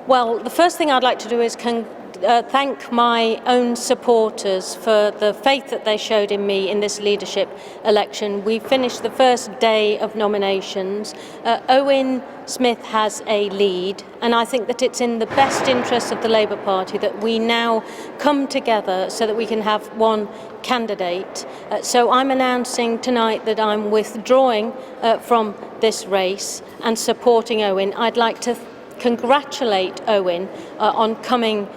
Well, the first thing I'd like to do is thank my own supporters for the faith that they showed in me in this leadership election. We finished the first day of nominations. Owen Smith has a lead, and I think that it's in the best interest of the Labour Party that we now come together so that we can have one candidate. So I'm announcing tonight that I'm withdrawing from this race and supporting Owen. I'd like to congratulate Owen on coming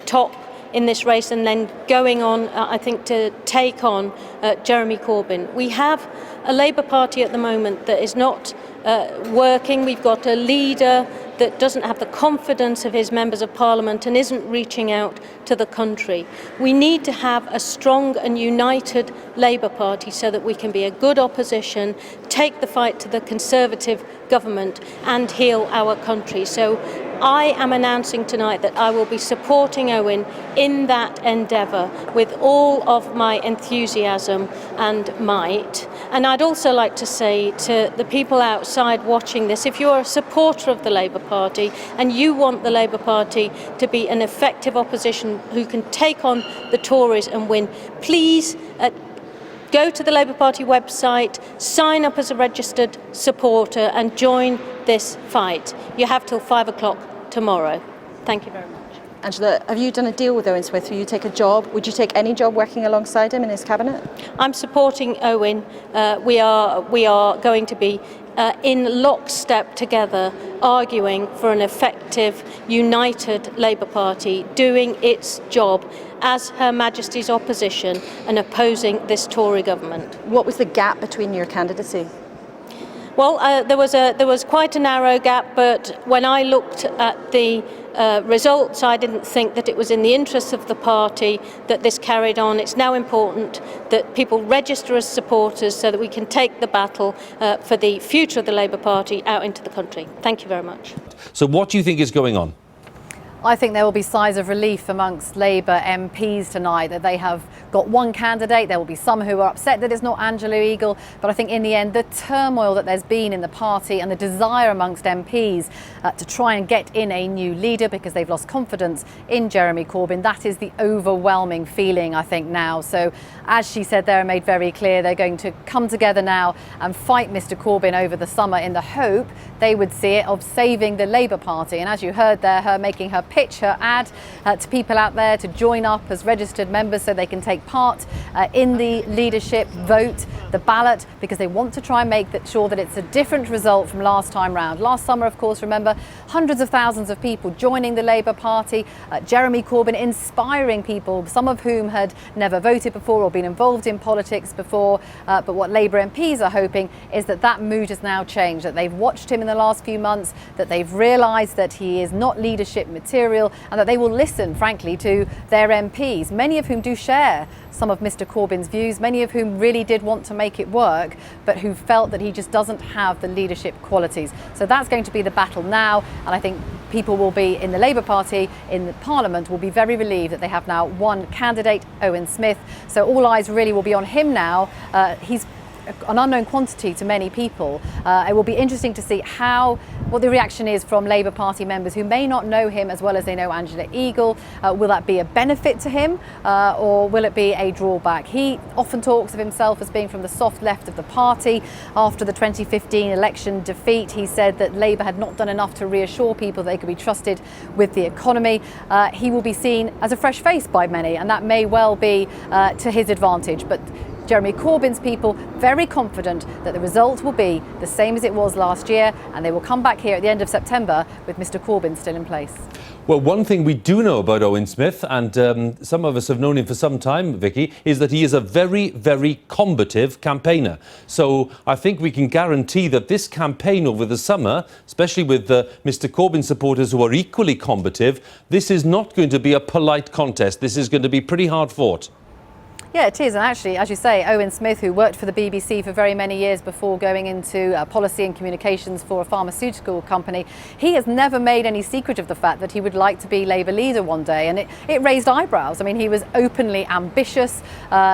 top in this race and then going on, I think, to take on Jeremy Corbyn. We have a Labour Party at the moment that is not working. We've got a leader that doesn't have the confidence of his members of parliament and isn't reaching out to the country. We need to have a strong and united Labour Party so that we can be a good opposition, take the fight to the Conservative government and heal our country. So I am announcing tonight that I will be supporting Owen in that endeavour with all of my enthusiasm and might. And I'd also like to say to the people outside watching this, if you're a supporter of the Labour Party and you want the Labour Party to be an effective opposition who can take on the Tories and win, please go to the Labour Party website, sign up as a registered supporter and join this fight. You have till 5 o'clock tomorrow. Thank you very much. Angela, have you done a deal with Owen Smith? Will you take a job? Would you take any job working alongside him in his cabinet? I'm supporting Owen. We are going to be in lockstep together, arguing for an effective, united Labour Party, doing its job as Her Majesty's opposition and opposing this Tory government. What was the gap between your candidacy? Well, there was quite a narrow gap, but when I looked at the results, I didn't think that it was in the interests of the party that this carried on. It's now important that people register as supporters so that we can take the battle for the future of the Labour Party out into the country. Thank you very much. So what do you think is going on? I think there will be sighs of relief amongst Labour MPs tonight that they have got one candidate. There will be some who are upset that it's not Angela Eagle, but I think in the end the turmoil that there's been in the party and the desire amongst MPs to try and get in a new leader because they've lost confidence in Jeremy Corbyn, that is the overwhelming feeling I think now. So as she said there and made very clear, they're going to come together now and fight Mr Corbyn over the summer in the hope they would see it of saving the Labour Party. And as you heard there, her making her pitch, her ad to people out there to join up as registered members so they can take part in the leadership vote, the ballot, because they want to try and make sure that it's a different result from last time round. Last summer, of course, remember, hundreds of thousands of people joining the Labour Party, Jeremy Corbyn inspiring people, some of whom had never voted before or been involved in politics before. But what Labour MPs are hoping is that that mood has now changed, that they've watched him in the last few months, that they've realised that he is not leadership material and that they will listen, frankly, to their MPs, many of whom do share some of Mr Corbyn's views, many of whom really did want to make it work, but who felt that he just doesn't have the leadership qualities. So that's going to be the battle now, and I think people will be in the Labour Party, in the Parliament, will be very relieved that they have now one candidate, Owen Smith. So all eyes really will be on him now. He's an unknown quantity to many people. It will be interesting to see what the reaction is from Labour Party members who may not know him as well as they know Angela Eagle. Will that be a benefit to him or will it be a drawback? He often talks of himself as being from the soft left of the party. After the 2015 election defeat, he said that Labour had not done enough to reassure people they could be trusted with the economy. He will be seen as a fresh face by many, and that may well be to his advantage. But Jeremy Corbyn's people very confident that the result will be the same as it was last year, and they will come back here at the end of September with Mr Corbyn still in place. Well, one thing we do know about Owen Smith, and some of us have known him for some time, Vicky, is that he is a very, very combative campaigner. So I think we can guarantee that this campaign over the summer, especially with Mr Corbyn supporters who are equally combative, this is not going to be a polite contest. This is going to be pretty hard fought. Yeah, it is. And actually, as you say, Owen Smith, who worked for the BBC for very many years before going into policy and communications for a pharmaceutical company, he has never made any secret of the fact that he would like to be Labour leader one day. And it raised eyebrows. I mean, he was openly ambitious,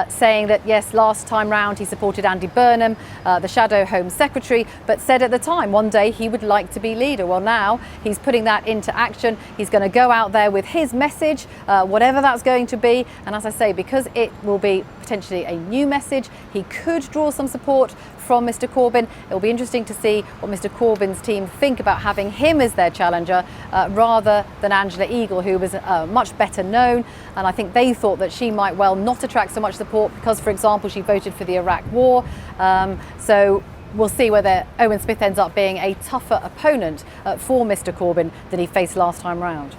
saying that, yes, last time round he supported Andy Burnham, the Shadow Home Secretary, but said at the time one day he would like to be leader. Well, now he's putting that into action. He's going to go out there with his message, whatever that's going to be. And as I say, because it will be potentially a new message, he could draw some support from Mr Corbyn. It will be interesting to see what Mr Corbyn's team think about having him as their challenger rather than Angela Eagle, who was much better known. And I think they thought that she might well not attract so much support because, for example, she voted for the Iraq War. So we'll see whether Owen Smith ends up being a tougher opponent for Mr Corbyn than he faced last time round.